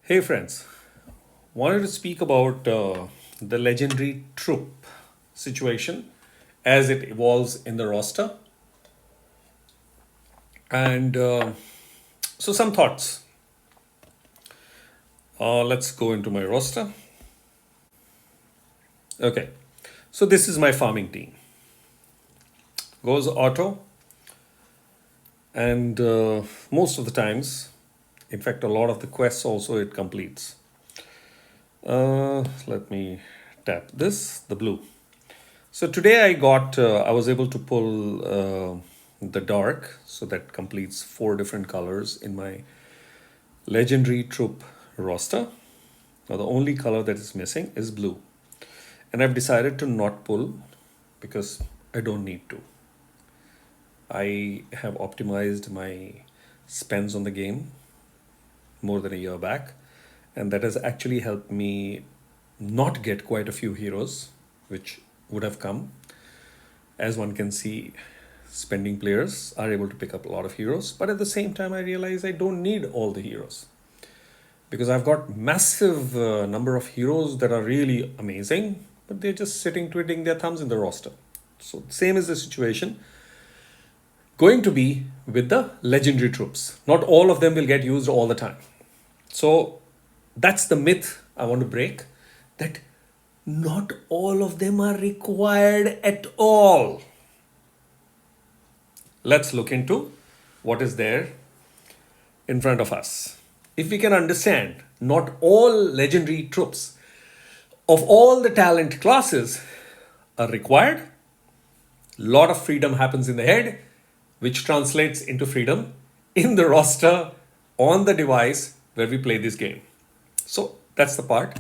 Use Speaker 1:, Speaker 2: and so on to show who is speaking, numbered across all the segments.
Speaker 1: Hey friends, wanted to speak about the legendary troop situation as it evolves in the roster. And so, some thoughts. Let's go into my roster. Okay, so this is my farming team. Goes auto, and most of the times, in fact, a lot of the quests also it completes. Let me tap this, the blue. So today I was able to pull the dark, so that completes 4 different colors in my legendary troop roster. Now the only color that is missing is blue. And I've decided to not pull because I don't need to. I have optimized my spends on the game more than a year back, and that has actually helped me not get quite a few heroes, which would have come. As one can see, spending players are able to pick up a lot of heroes, but at the same time, I realize I don't need all the heroes because I've got massive number of heroes that are really amazing, but they're just sitting twiddling their thumbs in the roster. So same is the situation going to be with the legendary troops. Not all of them will get used all the time. So that's the myth I want to break, that not all of them are required at all. Let's look into what is there in front of us. If we can understand, not all legendary troops of all the talent classes are required. Lot of freedom happens in the head, which translates into freedom in the roster on the device where we play this game. So that's the part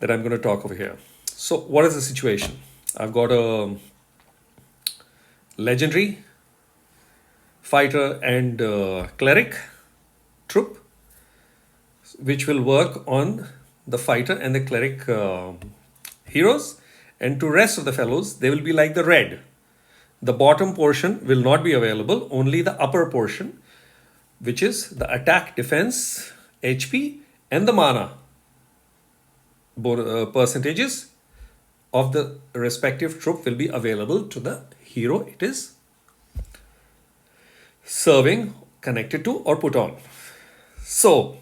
Speaker 1: that I'm going to talk over here. So what is the situation? I've got a legendary fighter and cleric troop, which will work on the fighter and the cleric heroes, and to rest of the fellows they will be like the red. The bottom portion will not be available, only the upper portion, which is the attack, defense, HP, and the mana percentages of the respective troop will be available to the hero it is serving, connected to, or put on. So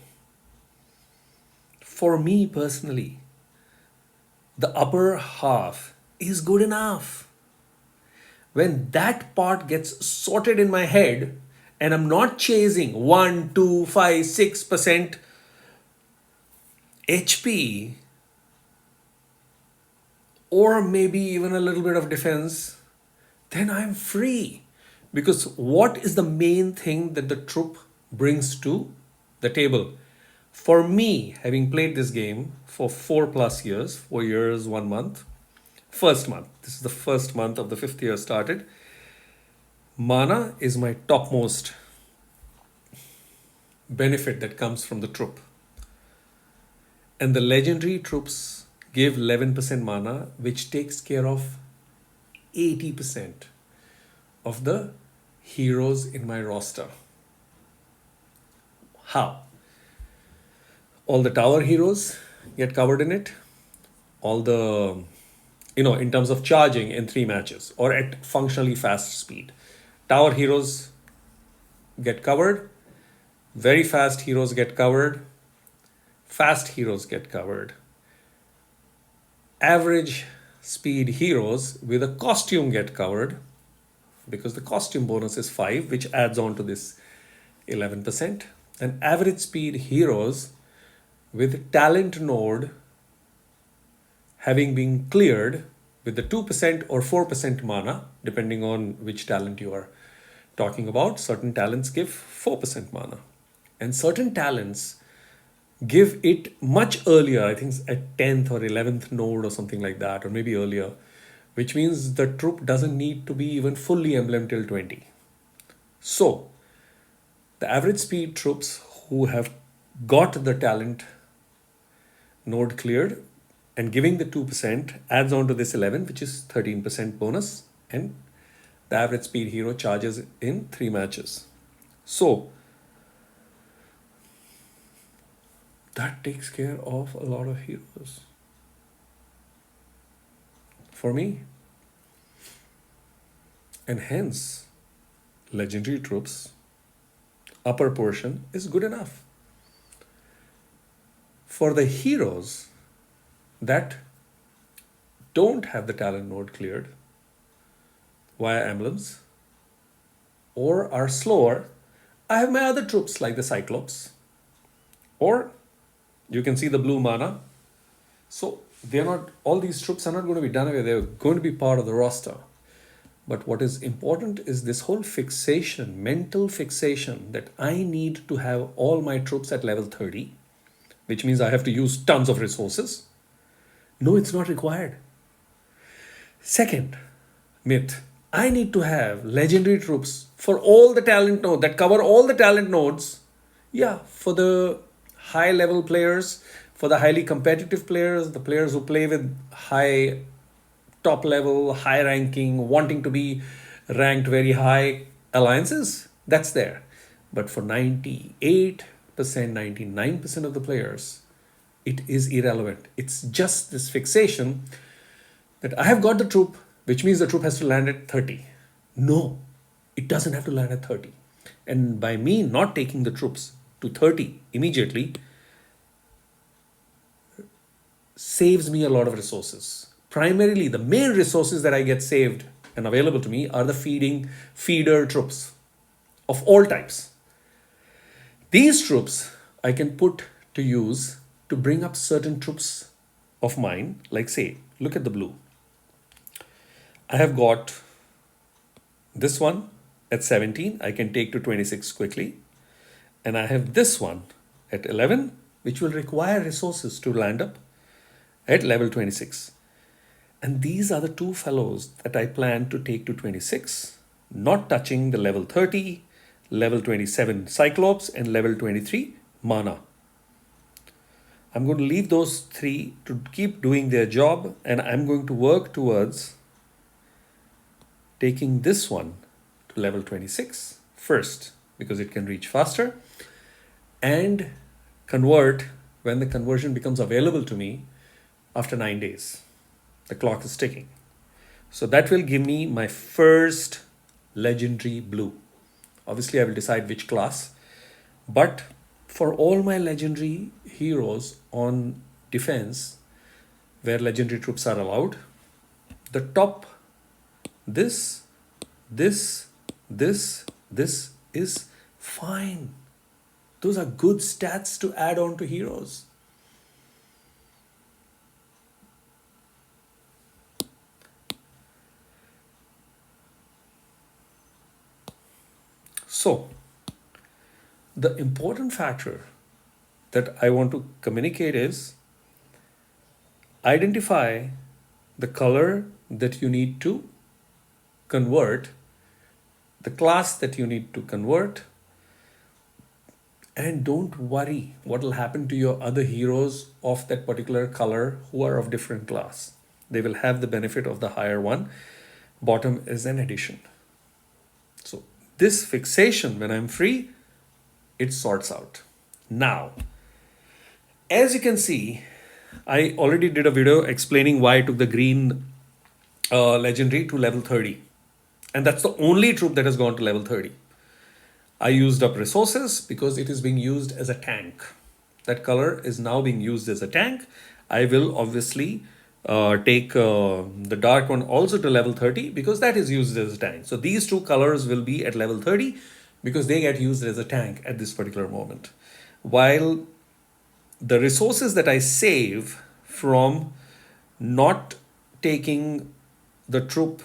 Speaker 1: for me personally, the upper half is good enough. When that part gets sorted in my head and I'm not chasing 1, 2, 5, 6% HP, or maybe even a little bit of defense, then I'm free. Because what is the main thing that the troop brings to the table? For me, having played this game for 4+ years, 4 years, 1 month, first month, this is the first month of the 5th year started, mana is my topmost benefit that comes from the troop. And the legendary troops give 11% mana, which takes care of 80% of the heroes in my roster. How? All the tower heroes get covered in it. All the, in terms of charging in 3 matches or at functionally fast speed. Tower heroes get covered. Very fast heroes get covered. Fast heroes get covered. Average speed heroes with a costume get covered, because the costume bonus is 5, which adds on to this 11%. And average speed heroes with talent node having been cleared with the 2% or 4% mana, depending on which talent you are talking about. Certain talents give 4% mana, and certain talents give it much earlier, I think at 10th or 11th node or something like that, or maybe earlier, which means the troop doesn't need to be even fully emblem till 20. So the average speed troops who have got the talent node cleared and giving the 2% adds on to this 11, which is 13% bonus, and the average speed hero charges in 3 matches. So That takes care of a lot of heroes. For me, and hence, legendary troops, upper portion is good enough. For the heroes that don't have the talent node cleared via emblems or are slower, I have my other troops like the Cyclops, or you can see the blue mana. So they're not, all these troops are not going to be done away, they're going to be part of the roster. But what is important is this whole fixation, mental fixation, that I need to have all my troops at level 30, which means I have to use tons of resources. No, it's not required. Second myth, I need to have legendary troops for all the talent nodes that cover all the talent nodes. Yeah, for the high level players, for the highly competitive players, the players who play with high top level, high ranking, wanting to be ranked very high alliances, that's there. But for 98%, 99% of the players, it is irrelevant. It's just this fixation that I have got the troop, which means the troop has to land at 30. No, it doesn't have to land at 30. And by me not taking the troops to 30 immediately, saves me a lot of resources. Primarily, the main resources that I get saved and available to me are the feeder troops of all types. These troops I can put to use to bring up certain troops of mine, like say, look at the blue. I have got this one at 17, I can take to 26 quickly. And I have this one at 11, which will require resources to land up at level 26. And these are the two fellows that I plan to take to 26, not touching the level 30, level 27 Cyclops, and level 23 Mana. I'm going to leave those three to keep doing their job, and I'm going to work towards taking this one to level 26 first, because it can reach faster, and convert when the conversion becomes available to me after 9 days. The clock is ticking. So that will give me my first legendary blue. Obviously, I will decide which class, but for all my legendary heroes on defense, where legendary troops are allowed, the top, this is fine. Those are good stats to add on to heroes. So, the important factor that I want to communicate is identify the color that you need to convert, the class that you need to convert, and don't worry what will happen to your other heroes of that particular color who are of different class. They will have the benefit of the higher one. Bottom is an addition. So this fixation, when I'm free, it sorts out. Now, as you can see, I already did a video explaining why I took the green legendary to level 30. And that's the only troop that has gone to level 30. I used up resources because it is being used as a tank. That color is now being used as a tank. I will obviously take the dark one also to level 30 because that is used as a tank. So these two colors will be at level 30 because they get used as a tank at this particular moment. While the resources that I save from not taking the troop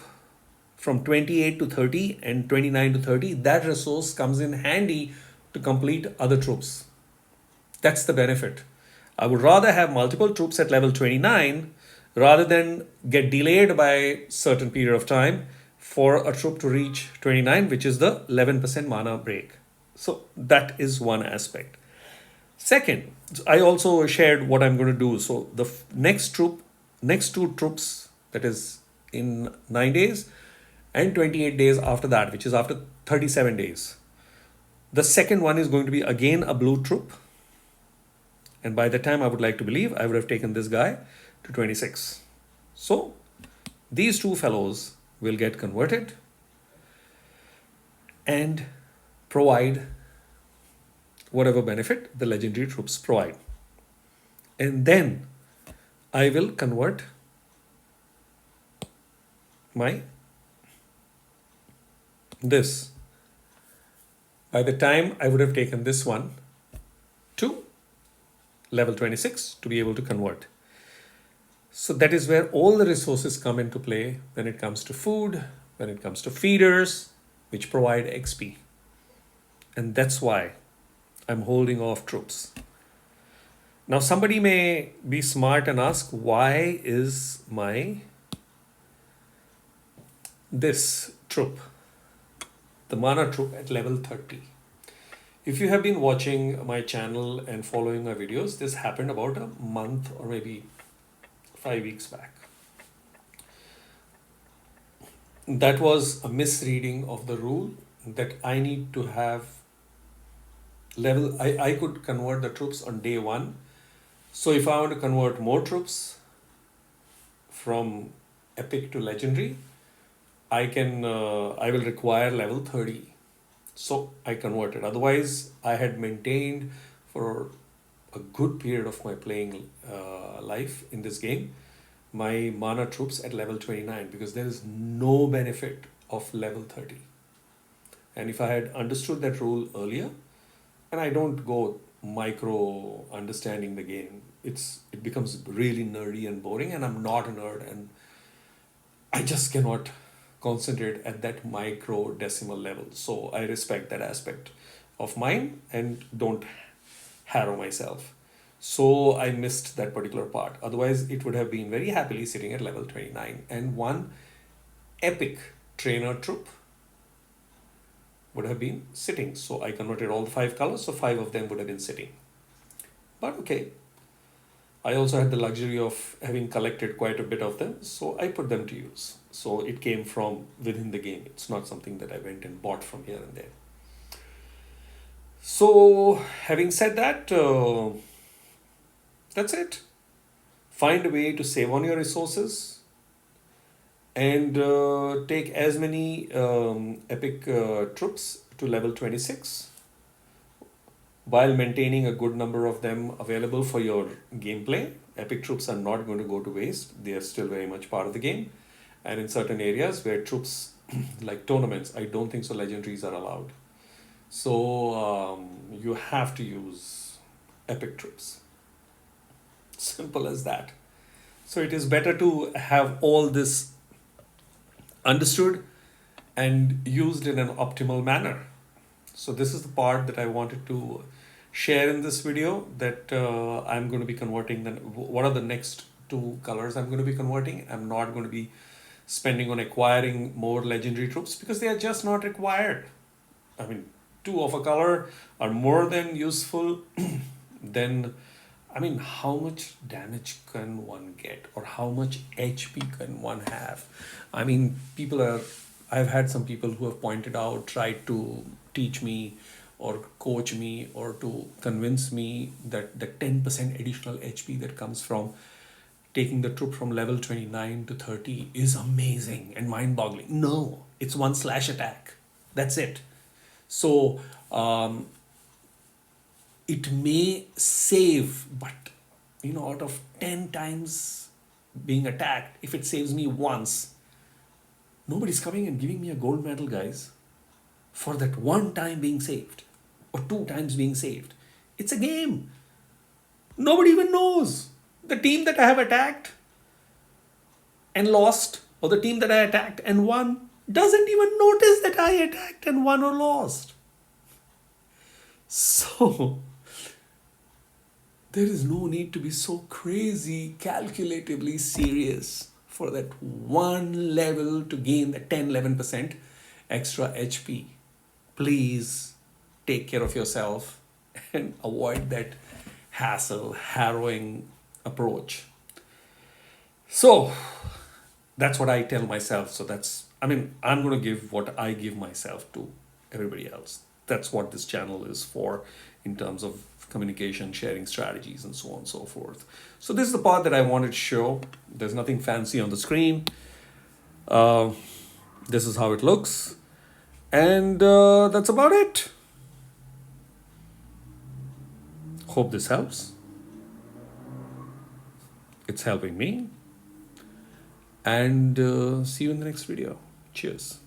Speaker 1: from 28 to 30 and 29 to 30, that resource comes in handy to complete other troops. That's the benefit. I would rather have multiple troops at level 29 rather than get delayed by a certain period of time for a troop to reach 29, which is the 11% mana break. So that is one aspect. Second, I also shared what I'm going to do. So the next two troops, that is in 9 days and 28 days after that, which is after 37 days. The second one is going to be again a blue troop. And by the time I would like to believe, I would have taken this guy to 26. So these two fellows will get converted and provide whatever benefit the legendary troops provide. And then I will convert my this. By the time I would have taken this one to level 26 to be able to convert. So that is where all the resources come into play when it comes to food, when it comes to feeders, which provide XP. And that's why I'm holding off troops. Now somebody may be smart and ask, why is my this troop, the mana troop, at level 30? If you have been watching my channel and following my videos, this happened about a month or maybe 5 weeks back. That was a misreading of the rule that I need to have level. I could convert the troops on day one. So if I want to convert more troops from epic to legendary, I will require level 30. So I converted. Otherwise, I had maintained for a good period of my playing life in this game my mana troops at level 29 because there is no benefit of level 30. And if I had understood that rule earlier, and I don't go micro understanding the game, it becomes really nerdy and boring, and I'm not a nerd, and I just cannot concentrate at that micro decimal level. So I respect that aspect of mine and don't harrow myself. So I missed that particular part. Otherwise, it would have been very happily sitting at level 29, and one epic trainer troop would have been sitting. So I converted all the 5 colors, so 5 of them would have been sitting. But okay, I also had the luxury of having collected quite a bit of them, so I put them to use. So it came from within the game. It's not something that I went and bought from here and there. So having said that, that's it. Find a way to save on your resources and take as many epic troops to level 26 while maintaining a good number of them available for your gameplay. Epic troops are not going to go to waste. They are still very much part of the game. And in certain areas where troops, like tournaments, I don't think so legendaries are allowed. So you have to use epic troops. Simple as that. So it is better to have all this understood and used in an optimal manner. So this is the part that I wanted to share in this video, that I'm going to be converting. Then what are the next 2 colors I'm going to be converting? I'm not going to be spending on acquiring more legendary troops because they are just not required. I mean, 2 of a color are more than useful. Then I mean, how much damage can one get, or how much HP can one have? I mean, I've had some people who have pointed out, tried to teach me or coach me or to convince me that the 10% additional HP that comes from taking the troop from level 29 to 30 is amazing and mind-boggling. No, it's 1 slash attack. That's it. So, it may save, but out of 10 times being attacked, if it saves me once, nobody's coming and giving me a gold medal, guys, for that 1 time being saved or 2 times being saved. It's a game. Nobody even knows. The team that I have attacked and lost, or the team that I attacked and won, doesn't even notice that I attacked and won or lost. So there is no need to be so crazy, calculatively serious for that 1 level to gain the 10-11% extra HP. Please take care of yourself and avoid that hassle, harrowing approach. So that's what I tell myself. So I'm going to give what I give myself to everybody else. That's what this channel is for in terms of communication, sharing strategies, and so on and so forth. So this is the part that I wanted to show. There's nothing fancy on the screen. Uh, this is how it looks. And that's about it. Hope this helps. It's helping me. And see you in the next video. Cheers.